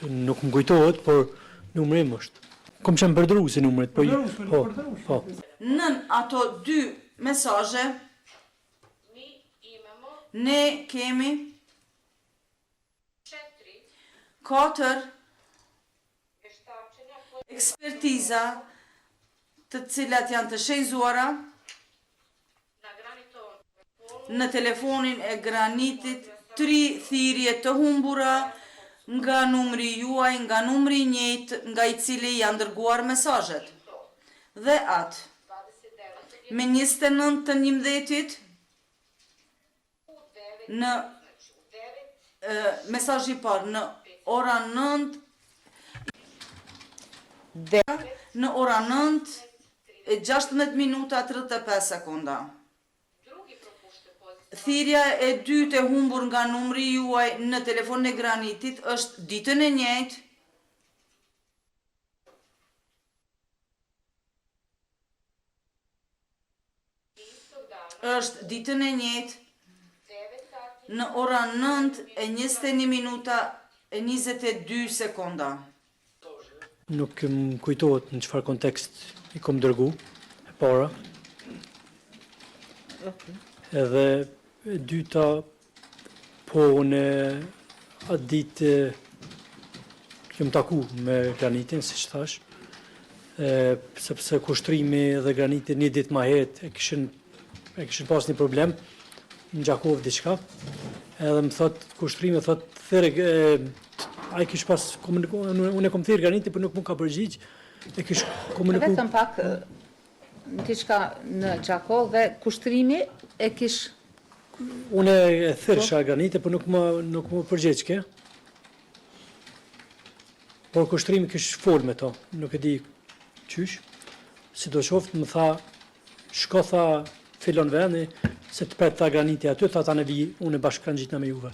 nuk më kujtohet, por numri im është. Kom që më përdru si numrit, po. Nën ato 2 mesazhe, ne kemi 4 ekspertiza të cilat janë të shejzuara në telefonin e Granitit, 3 thirrje të humbura nga numri juaj, nga numri i njëjtë nga i cili janë dërguar mesazhet. Dhe atë me 29 të 11-it në mesazhi i parë në ora 9 në ora 9:16 minuta 35 sekonda. Thirrja e dytë e humbur nga numri juaj në telefonin e Granitit është ditën e njëjtë në ora 9:21 minuta e 22 sekonda. Nuk më kujtohet në çfarë kontekst i kom dërgu, e para. Edhe e dyta, po unë atë ditë jam taku me Granitin, siç thash, sepse kushtrimi dhe Graniti një ditë më herët e kishin pas një problem, në Gjakov diçka, edhe më thot kushtrimi, thot thirrë, ai kish pas komunikuar, unë kom thirrë Graniti, por nuk më ka përgjigj, e kish komunikuar. Vetëm pak diçka në Gjakov dhe kushtrimi e kish. Unë e thirrsha Graniti, por nuk më përgjigj ke. Por kushtrimi kish fol me to, nuk e di qysh. Sidoqoftë më tha, shko tha filon vendi, se të pret tha Graniti aty, tha ta ne vi, unë bashkë kanë gjitna me juve.